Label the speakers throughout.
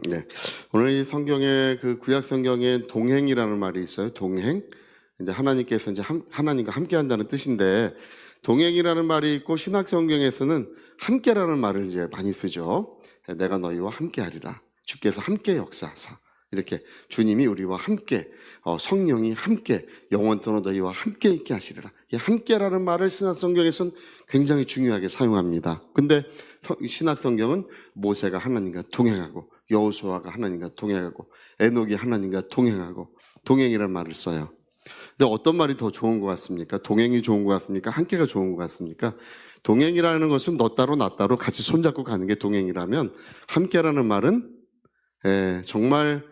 Speaker 1: 네. 오늘 이 성경에 그 구약 성경에 동행이라는 말이 있어요. 동행. 이제 하나님께서 이제 하나님과 함께 한다는 뜻인데, 동행이라는 말이 있고 신약 성경에서는 함께라는 말을 이제 많이 쓰죠. 내가 너희와 함께 하리라. 주께서 함께 역사하사. 이렇게 주님이 우리와 함께, 성령이 함께, 영원토록 너희와 함께 있게 하시리라. 이 함께라는 말을 신약 성경에서는 굉장히 중요하게 사용합니다. 근데 신약 성경은 모세가 하나님과 동행하고, 여호수아가 하나님과 동행하고, 에녹이 하나님과 동행하고, 동행이라는 말을 써요. 근데 어떤 말이 더 좋은 것 같습니까? 동행이 좋은 것 같습니까? 함께가 좋은 것 같습니까? 동행이라는 것은 너 따로 나 따로 같이 손잡고 가는 게 동행이라면, 함께라는 말은 정말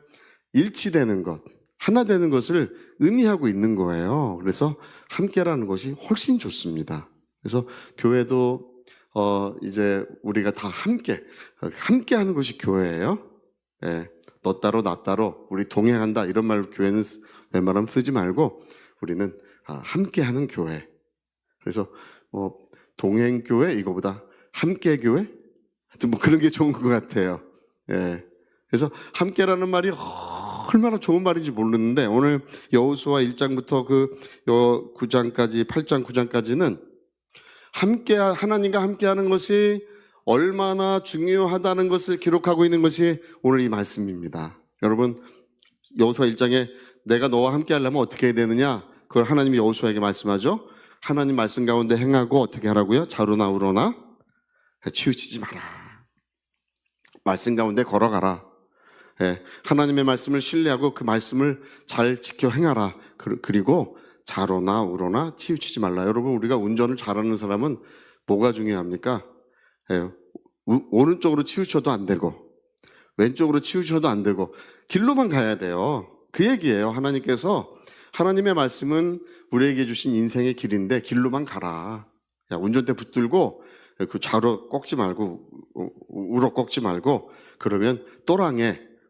Speaker 1: 일치되는 것, 하나 되는 것을 의미하고 있는 거예요. 그래서 함께라는 것이 훨씬 좋습니다. 그래서 교회도 이제 우리가 다 함께 하는 것이 교회예요. 너 따로 나 따로 우리 동행한다 이런 말 교회는 웬만하면 쓰지 말고 우리는 함께 하는 교회. 그래서 동행 교회 이거보다 함께 교회? 하여튼 뭐 그런 게 좋은 것 같아요. 그래서 함께라는 말이 얼마나 좋은 말인지 모르는데, 오늘 여호수아 1장부터 그 9장까지 8장 9장까지는 하나님과 함께하는 것이 얼마나 중요하다는 것을 기록하고 있는 것이 오늘 이 말씀입니다. 여러분, 여호수아 1장에 내가 너와 함께 하려면 어떻게 해야 되느냐? 그걸 하나님이 여호수아에게 말씀하죠. 하나님 말씀 가운데 행하고 어떻게 하라고요? 좌로나 우로나 치우치지 마라. 말씀 가운데 걸어가라. 하나님의 말씀을 신뢰하고 그 말씀을 잘 지켜 행하라. 그리고 좌로나 우로나 치우치지 말라. 여러분, 우리가 운전을 잘하는 사람은 뭐가 중요합니까? 오른쪽으로 치우쳐도 안 되고 왼쪽으로 치우쳐도 안 되고 길로만 가야 돼요. 그 얘기예요. 하나님께서, 하나님의 말씀은 우리에게 주신 인생의 길인데 길로만 가라. 운전대 붙들고 그 좌로 꺾지 말고 우로 꺾지 말고, 그러면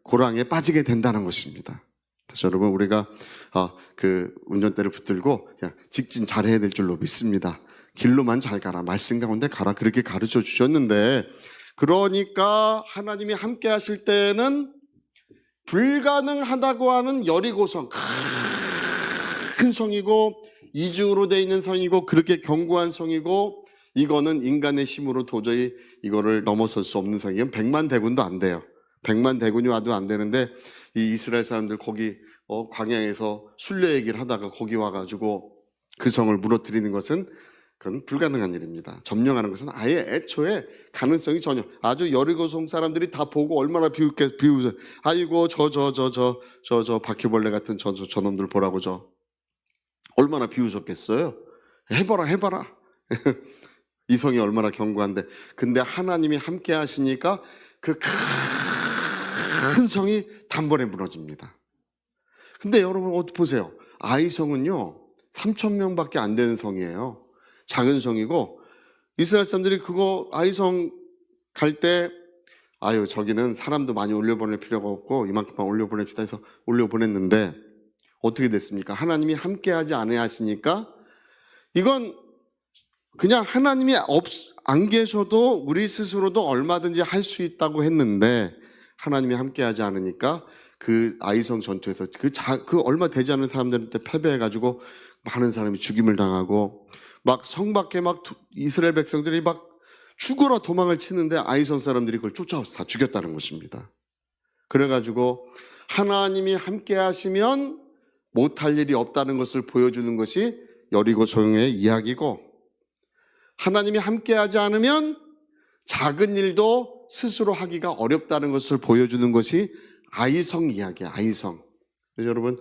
Speaker 1: 고랑에 빠지게 된다는 것입니다. 그래서 여러분, 우리가 그 운전대를 붙들고 그냥 직진 잘해야 될 줄로 믿습니다. 길로만 잘 가라, 말씀 가운데 가라, 그렇게 가르쳐 주셨는데, 그러니까 하나님이 함께 하실 때는 불가능하다고 하는 여리고성, 큰 성이고 이중으로 돼 있는 성이고 그렇게 견고한 성이고, 이거는 인간의 힘으로 도저히 이거를 넘어설 수 없는 성이에요. 100만 대군도 안 돼요. 100만 대군이 와도 안 되는데, 이 이스라엘 사람들 거기 광야에서 순례 얘기를 하다가 거기 와가지고 그 성을 무너뜨리는 것은 그건 불가능한 일입니다. 점령하는 것은 아예 애초에 가능성이 전혀, 아주 여리고성 사람들이 다 보고 얼마나 비웃어요. 아이고 저 바퀴벌레 같은 저놈들 보라고 얼마나 비웃었겠어요. 해봐라. 이 성이 얼마나 견고한데. 근데 하나님이 함께 하시니까 그 큰 성이 단번에 무너집니다. 근데 여러분 보세요. 아이성은요 3,000명밖에 안 되는 성이에요. 작은 성이고, 이스라엘 사람들이 그거 아이성 갈 때 저기는 사람도 많이 올려보낼 필요가 없고 이만큼만 올려보냅시다 해서 올려보냈는데 어떻게 됐습니까? 하나님이 함께하지 않아야 하시니까, 이건 그냥 하나님이 안 계셔도 우리 스스로도 얼마든지 할 수 있다고 했는데, 하나님이 함께하지 않으니까 그 아이성 전투에서 그 얼마 되지 않은 사람들한테 패배해가지고 많은 사람이 죽임을 당하고, 막 성 밖에 막 이스라엘 백성들이 막 죽으러 도망을 치는데 아이성 사람들이 그걸 쫓아와서 다 죽였다는 것입니다. 그래가지고 하나님이 함께 하시면 못할 일이 없다는 것을 보여주는 것이 여리고성의 이야기고, 하나님이 함께하지 않으면 작은 일도 스스로 하기가 어렵다는 것을 보여주는 것이 아이성 이야기야. 아이성. 여러분,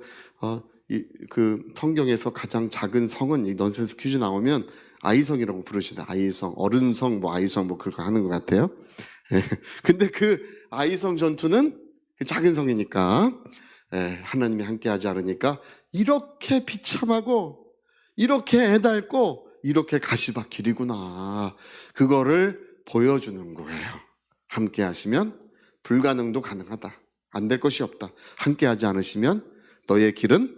Speaker 1: 그 성경에서 가장 작은 성은 이 넌센스 퀴즈 나오면 아이성이라고 부르시다. 아이성, 어른성, 아이성 그렇게 하는 것 같아요. 근데 그 아이성 전투는 작은 성이니까, 하나님이 함께하지 않으니까 이렇게 비참하고 이렇게 애달고 이렇게 가시밭길이구나, 그거를 보여주는 거예요. 함께 하시면 불가능도 가능하다. 안 될 것이 없다. 함께 하지 않으시면 너의 길은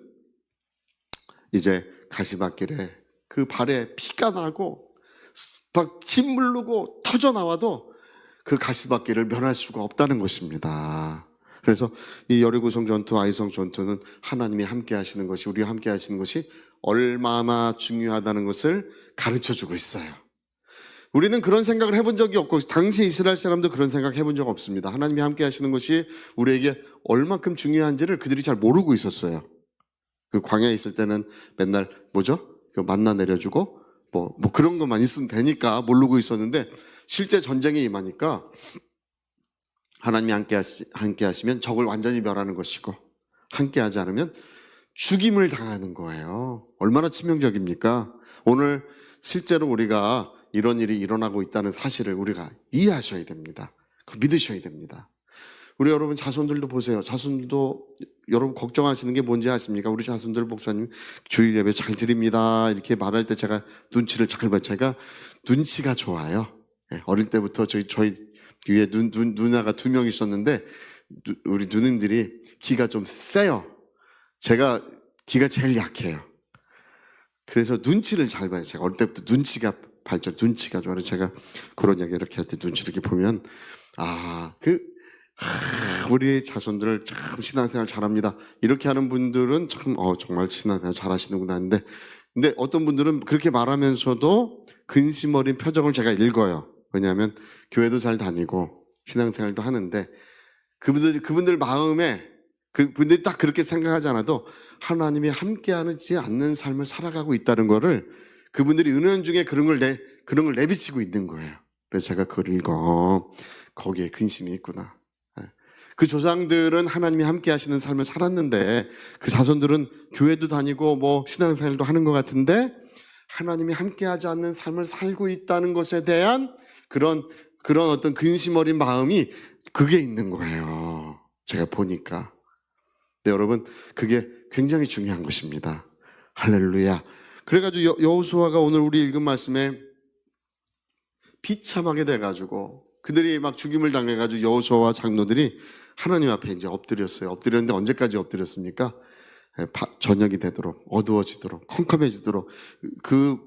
Speaker 1: 이제 가시밭길에 그 발에 피가 나고 막 침 물르고 터져 나와도 그 가시밭길을 면할 수가 없다는 것입니다. 그래서 이 여리고성 전투, 아이성 전투는 하나님이 함께 하시는 것이, 우리와 함께 하시는 것이 얼마나 중요하다는 것을 가르쳐주고 있어요. 우리는 그런 생각을 해본 적이 없고, 당시 이스라엘 사람도 그런 생각 해본 적 없습니다. 하나님이 함께 하시는 것이 우리에게 얼만큼 중요한지를 그들이 잘 모르고 있었어요. 그 광야에 있을 때는 맨날 그 만나 내려주고 뭐 그런 것만 있으면 되니까 모르고 있었는데, 실제 전쟁에 임하니까 하나님이 함께 하시면 적을 완전히 멸하는 것이고, 함께 하지 않으면 죽임을 당하는 거예요. 얼마나 치명적입니까? 오늘 실제로 우리가 이런 일이 일어나고 있다는 사실을 우리가 이해하셔야 됩니다. 믿으셔야 됩니다. 우리 여러분 자손들도 보세요. 자손들도 여러분 걱정하시는 게 뭔지 아십니까? 우리 자손들 목사님 주일 예배 잘 드립니다 이렇게 말할 때 제가 눈치를 잘 봐요. 제가 눈치가 좋아요. 어릴 때부터 저희 뒤에 누나가 2명 있었는데, 우리 누님들이 기가 좀 세요. 제가 기가 제일 약해요. 그래서 눈치를 잘 봐요. 제가 어릴 때부터 눈치가 좋아요. 제가 그런 얘기 이렇게 할 때 눈치 이렇게 보면, 우리 자손들 참 신앙생활 잘합니다. 이렇게 하는 분들은 참, 정말 신앙생활 잘하시는구나 하는데, 근데 어떤 분들은 그렇게 말하면서도 근심 어린 표정을 제가 읽어요. 왜냐하면 교회도 잘 다니고 신앙생활도 하는데, 그분들 마음에, 그분들이 딱 그렇게 생각하지 않아도 하나님이 함께하지 않는 삶을 살아가고 있다는 거를 그분들이 은연중에 그런 걸 내비치고 있는 거예요. 그래서 제가 그걸 읽어, 거기에 근심이 있구나. 그 조상들은 하나님이 함께 하시는 삶을 살았는데, 그 자손들은 교회도 다니고 뭐 신앙생활도 하는 것 같은데 하나님이 함께 하지 않는 삶을 살고 있다는 것에 대한 그런 어떤 근심 어린 마음이 그게 있는 거예요. 제가 보니까. 네, 여러분, 그게 굉장히 중요한 것입니다. 할렐루야. 그래가지고 여호수아가 오늘 우리 읽은 말씀에 비참하게 돼가지고 그들이 막 죽임을 당해가지고 여호수아와 장로들이 하나님 앞에 이제 엎드렸어요. 엎드렸는데 언제까지 엎드렸습니까? 저녁이 되도록, 어두워지도록, 컴컴해지도록, 그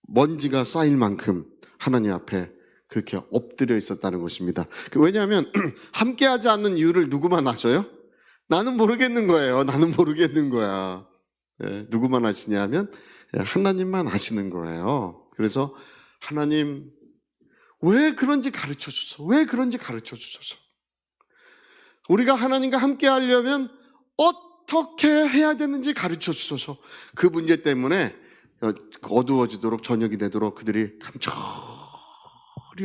Speaker 1: 먼지가 쌓일 만큼 하나님 앞에 그렇게 엎드려 있었다는 것입니다. 왜냐하면 함께하지 않는 이유를 누구만 아셔요? 나는 모르겠는 거예요. 나는 모르겠는 거야. 누구만 아시냐 하면 하나님만 아시는 거예요. 그래서 하나님, 왜 그런지 가르쳐 주소서. 왜 그런지 가르쳐 주소서. 우리가 하나님과 함께 하려면 어떻게 해야 되는지 가르쳐 주소서. 그 문제 때문에 어두워지도록, 저녁이 되도록 그들이 감절히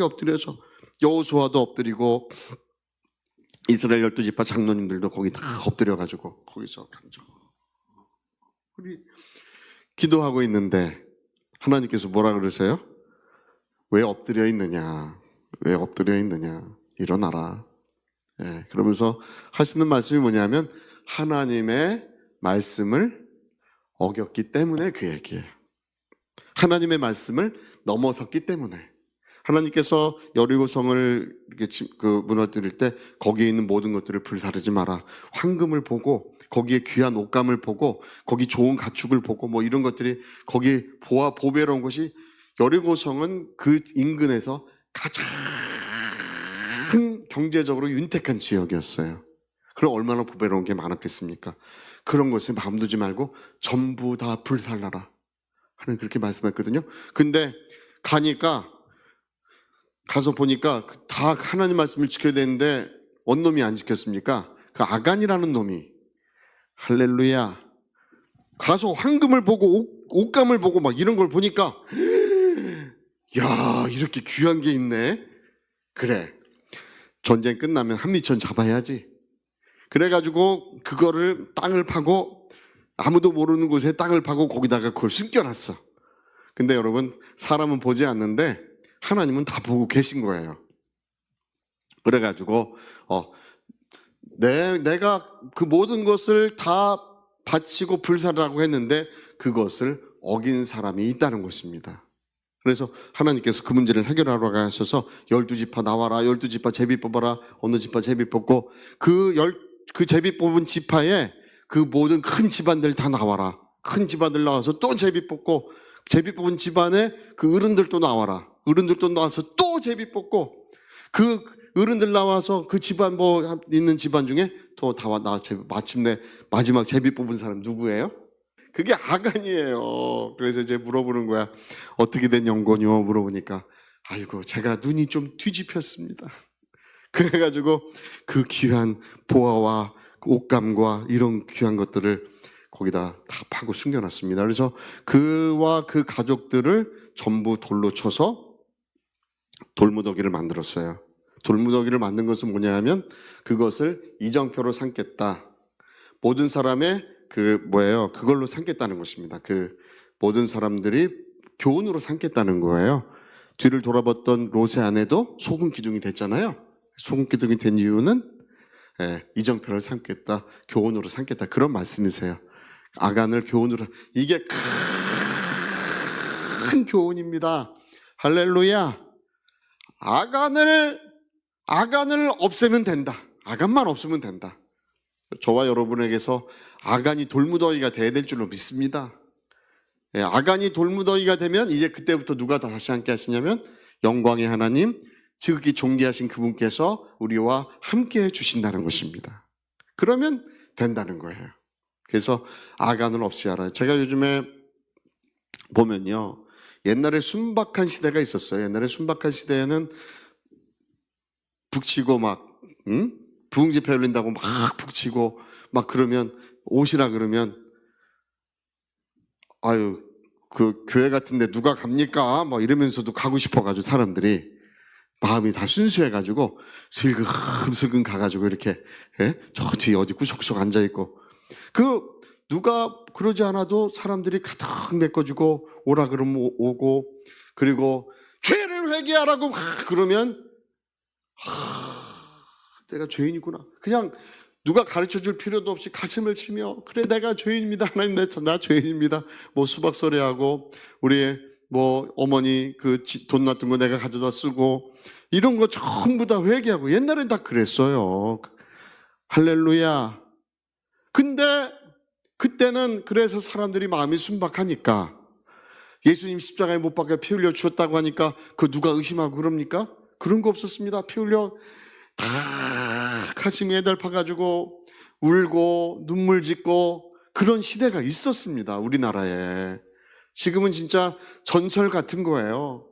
Speaker 1: 엎드려서, 여호수아도 엎드리고 이스라엘 12지파 장로님들도 거기 다 엎드려가지고 거기서 감절히 기도하고 있는데, 하나님께서 뭐라 그러세요? 왜 엎드려 있느냐? 왜 엎드려 있느냐? 일어나라. 그러면서 하시는 말씀이 뭐냐면, 하나님의 말씀을 어겼기 때문에 그 얘기예요. 하나님의 말씀을 넘어섰기 때문에. 하나님께서 여리고성을 무너뜨릴 때 거기에 있는 모든 것들을 불사르지 마라. 황금을 보고, 거기에 귀한 옷감을 보고, 거기 좋은 가축을 보고, 뭐 이런 것들이, 거기 보배로운 것이, 여리고성은 그 인근에서 가장 경제적으로 윤택한 지역이었어요. 그럼 얼마나 보배로운 게 많았겠습니까? 그런 것에 마음 두지 말고 전부 다 불살라라. 하나님 그렇게 말씀했거든요. 근데 가서 보니까 다 하나님 말씀을 지켜야 되는데 원놈이 안 지켰습니까? 그 아간이라는 놈이, 할렐루야, 가서 황금을 보고 옷감을 보고 막 이런 걸 보니까, 야, 이렇게 귀한 게 있네. 그래, 전쟁 끝나면 한미천 잡아야지. 그래가지고 그거를 땅을 파고, 아무도 모르는 곳에 땅을 파고 거기다가 그걸 숨겨놨어. 근데 여러분, 사람은 보지 않는데 하나님은 다 보고 계신 거예요. 그래가지고 내가 그 모든 것을 다 바치고 불사라고 했는데 그것을 어긴 사람이 있다는 것입니다. 그래서 하나님께서 그 문제를 해결하러 가셔서 12지파 나와라, 12지파 제비 뽑아라, 어느 지파 제비 뽑고, 그 제비 뽑은 지파에 그 모든 큰 집안들 다 나와라. 큰 집안들 나와서 또 제비 뽑고, 제비 뽑은 집안에 그 어른들도 나와라. 어른들도 나와서 또 제비 뽑고, 그 어른들 나와서 그 집안 뭐 있는 집안 중에 또 마침내 마지막 제비 뽑은 사람 누구예요? 그게 아간이에요. 그래서 이제 물어보는 거야. 어떻게 된 영혼이요? 물어보니까 아이고 제가 눈이 좀 뒤집혔습니다. 그래가지고 그 귀한 보화와 옷감과 이런 귀한 것들을 거기다 다 파고 숨겨놨습니다. 그래서 그와 그 가족들을 전부 돌로 쳐서 돌무더기를 만들었어요. 돌무더기를 만든 것은 뭐냐 하면 그것을 이정표로 삼겠다. 모든 사람의 그걸로 삼겠다는 것입니다. 그 모든 사람들이 교훈으로 삼겠다는 거예요. 뒤를 돌아봤던 롯의 아내도 소금 기둥이 됐잖아요. 소금 기둥이 된 이유는 이정표를 삼겠다, 교훈으로 삼겠다 그런 말씀이세요. 아간을 교훈으로, 이게 큰 교훈입니다. 할렐루야. 아간을 없애면 된다. 아간만 없으면 된다. 저와 여러분에게서 아간이 돌무더기가 돼야 될 줄로 믿습니다. 아간이 돌무더기가 되면 이제 그때부터 누가 다시 함께 하시냐면 영광의 하나님, 지극히 존귀하신 그분께서 우리와 함께 해주신다는 것입니다. 그러면 된다는 거예요. 그래서 아간을 없애야라. 제가 요즘에 보면요, 옛날에 순박한 시대가 있었어요. 옛날에 순박한 시대에는 북치고 막 부흥집회 열린다고 막 북치고 막 그러면 오시라 그러면 아유 그 교회 같은데 누가 갑니까? 막 이러면서도 가고 싶어가지고 사람들이 마음이 다 순수해가지고 슬금슬금 가가지고 이렇게 저 뒤에 어디 구석구석 앉아있고 누가 그러지 않아도 사람들이 가득 메꿔주고 오라 그러면 오고 그리고 죄를 회개하라고 그러면 내가 죄인이구나. 그냥 누가 가르쳐줄 필요도 없이 가슴을 치며 그래 내가 죄인입니다. 하나님 나 죄인입니다. 뭐 수박서래하고 우리 뭐 어머니 그 돈 놨던 거 내가 가져다 쓰고 이런 거 전부 다 회개하고 옛날엔 다 그랬어요. 할렐루야. 근데 그때는 그래서 사람들이 마음이 순박하니까 예수님 십자가에 못 박혀 피 흘려 주었다고 하니까 그 누가 의심하고 그럽니까? 그런 거 없었습니다. 피 흘려 다 가슴이 애달파가지고 울고 눈물 짓고 그런 시대가 있었습니다. 우리나라에. 지금은 진짜 전설 같은 거예요.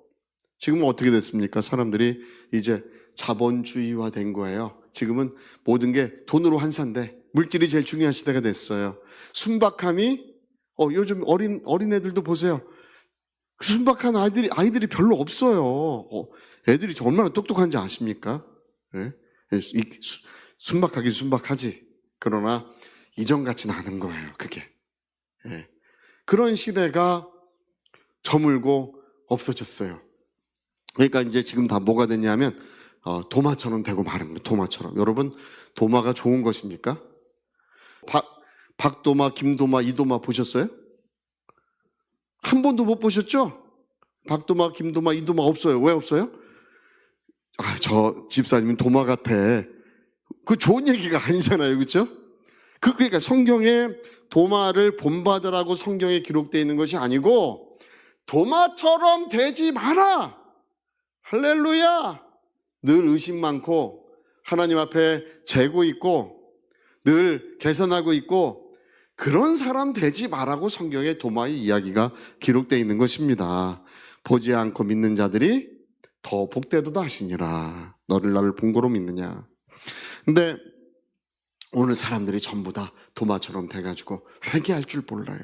Speaker 1: 지금은 어떻게 됐습니까? 사람들이 이제 자본주의화 된 거예요. 지금은 모든 게 돈으로 환산돼. 물질이 제일 중요한 시대가 됐어요. 순박함이 요즘 어린애들도 보세요. 순박한 아이들이 별로 없어요. 애들이 얼마나 똑똑한지 아십니까? 네? 순박하긴 순박하지. 그러나 이전 같지는 않은 거예요. 그게. 네. 그런 시대가 저물고 없어졌어요. 그러니까 이제 지금 다 뭐가 됐냐면 도마처럼 되고 마는 거예요. 도마처럼. 여러분 도마가 좋은 것입니까? 박도마, 김도마, 이도마 보셨어요? 한 번도 못 보셨죠? 박도마, 김도마, 이도마 없어요. 왜 없어요? 저 집사님은 도마 같아. 그 좋은 얘기가 아니잖아요. 그렇죠? 그러니까 성경에 도마를 본받으라고 성경에 기록되어 있는 것이 아니고 도마처럼 되지 마라. 할렐루야. 늘 의심 많고 하나님 앞에 재고 있고 늘 개선하고 있고 그런 사람 되지 말라고 성경에 도마의 이야기가 기록되어 있는 것입니다. 보지 않고 믿는 자들이 더 복되도다 하시니라. 너를 나를 본고로 믿느냐. 근데 오늘 사람들이 전부 다 도마처럼 돼가지고 회개할 줄 몰라요.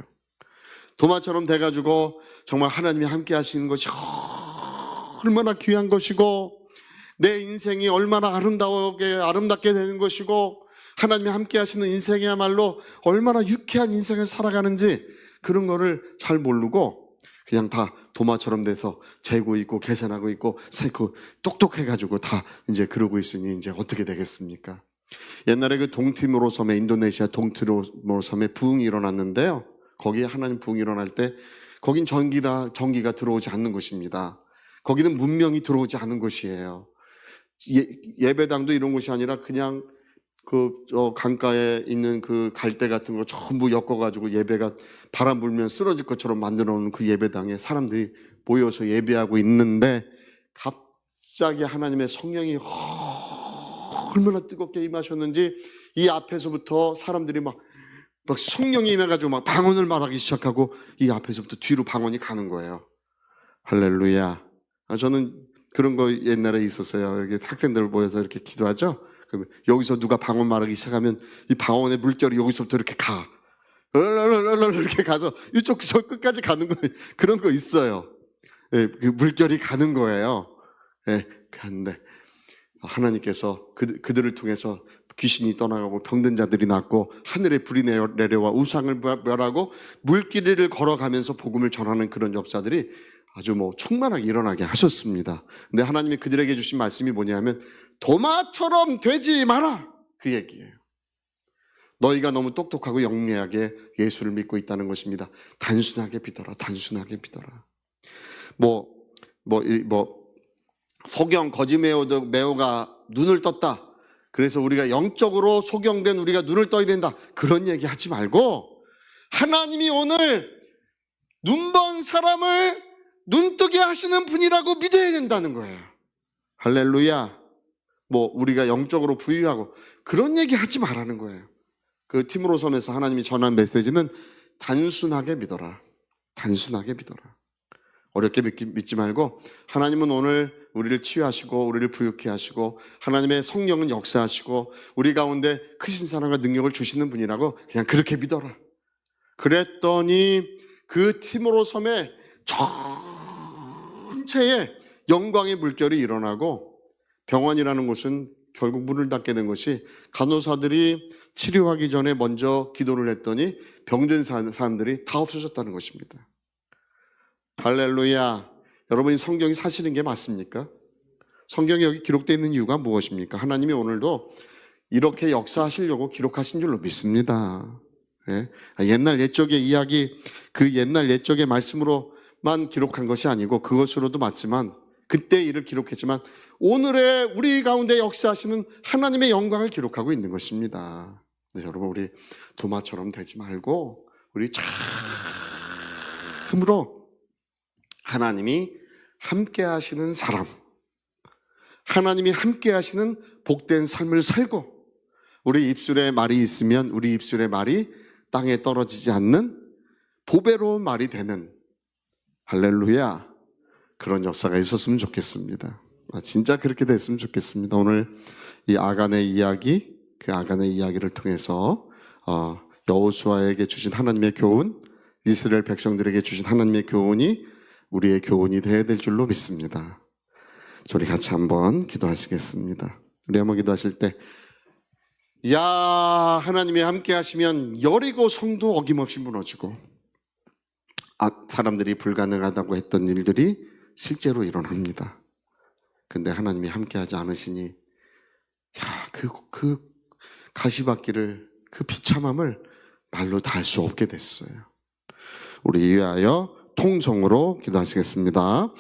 Speaker 1: 도마처럼 돼가지고 정말 하나님이 함께 하시는 것이 얼마나 귀한 것이고 내 인생이 얼마나 아름답게 되는 것이고 하나님이 함께 하시는 인생이야말로 얼마나 유쾌한 인생을 살아가는지 그런 거를 잘 모르고 그냥 다 도마처럼 돼서 재고 있고 계산하고 있고 똑똑해가지고 다 이제 그러고 있으니 이제 어떻게 되겠습니까? 옛날에 그 동티모로 섬에 인도네시아 동티모로 섬에 부흥이 일어났는데요. 거기에 하나님 부흥이 일어날 때 거긴 전기가 들어오지 않는 곳입니다. 거기는 문명이 들어오지 않는 곳이에요. 예배당도 이런 곳이 아니라 그냥 강가에 있는 그 갈대 같은 거 전부 엮어가지고 예배가 바람 불면 쓰러질 것처럼 만들어 놓은 그 예배당에 사람들이 모여서 예배하고 있는데 갑자기 하나님의 성령이 얼마나 뜨겁게 임하셨는지 이 앞에서부터 사람들이 막 성령이 임해가지고 막 방언을 말하기 시작하고 이 앞에서부터 뒤로 방언이 가는 거예요. 할렐루야. 저는 그런 거 옛날에 있었어요. 이렇게 학생들 모여서 이렇게 기도하죠. 그러면 여기서 누가 방언 말하기 시작하면 이 방언의 물결이 여기서부터 이렇게 가. 이렇게 가서 이쪽에서 끝까지 가는 거, 그런 거 있어요. 예, 그 물결이 가는 거예요. 예, 가는데 하나님께서 그들을 통해서 귀신이 떠나가고 병든 자들이 낫고 하늘에 불이 내려와 우상을 멸하고 물길을 걸어가면서 복음을 전하는 그런 역사들이 아주 충만하게 일어나게 하셨습니다. 근데 하나님이 그들에게 주신 말씀이 뭐냐면 도마처럼 되지 마라, 그 얘기예요. 너희가 너무 똑똑하고 영리하게 예수를 믿고 있다는 것입니다. 단순하게 믿어라, 단순하게 믿어라. 소경 거지매오가 눈을 떴다. 그래서 우리가 영적으로 소경된 우리가 눈을 떠야 된다. 그런 얘기 하지 말고 하나님이 오늘 눈먼 사람을 눈뜨게 하시는 분이라고 믿어야 된다는 거예요. 할렐루야. 우리가 영적으로 부유하고 그런 얘기 하지 말라는 거예요. 그 티모로섬에서 하나님이 전한 메시지는 단순하게 믿어라. 단순하게 믿어라. 어렵게 믿지 말고 하나님은 오늘 우리를 치유하시고 우리를 부유케 하시고 하나님의 성령은 역사하시고 우리 가운데 크신 사랑과 능력을 주시는 분이라고 그냥 그렇게 믿어라. 그랬더니 그 티모로섬에 전체에 영광의 물결이 일어나고 병원이라는 곳은 결국 문을 닫게 된 것이 간호사들이 치료하기 전에 먼저 기도를 했더니 병든 사람들이 다 없어졌다는 것입니다. 할렐루야. 여러분이 성경이 사시는 게 맞습니까? 성경이 여기 기록되어 있는 이유가 무엇입니까? 하나님이 오늘도 이렇게 역사하시려고 기록하신 줄로 믿습니다. 네? 옛날 옛적의 이야기, 그 옛날 옛적의 말씀으로만 기록한 것이 아니고 그것으로도 맞지만 그때 일을 기록했지만 오늘의 우리 가운데 역사하시는 하나님의 영광을 기록하고 있는 것입니다. 네, 여러분 우리 도마처럼 되지 말고 우리 참으로 하나님이 함께 하시는 사람, 하나님이 함께 하시는 복된 삶을 살고 우리 입술에 말이 있으면 우리 입술의 말이 땅에 떨어지지 않는 보배로운 말이 되는 할렐루야, 그런 역사가 있었으면 좋겠습니다. 진짜 그렇게 됐으면 좋겠습니다. 오늘 이 아간의 이야기, 그 아간의 이야기를 통해서 여호수아에게 주신 하나님의 교훈, 이스라엘 백성들에게 주신 하나님의 교훈이 우리의 교훈이 되어야 될 줄로 믿습니다. 우리 같이 한번 기도하시겠습니다. 우리 한번 기도하실 때 하나님이 함께 하시면 여리고 성도 어김없이 무너지고 사람들이 불가능하다고 했던 일들이 실제로 일어납니다. 근데 하나님이 함께 하지 않으시니 그 가시밭길을, 그 비참함을 말로 다 할 수 없게 됐어요. 우리 위하여 통성으로 기도하시겠습니다.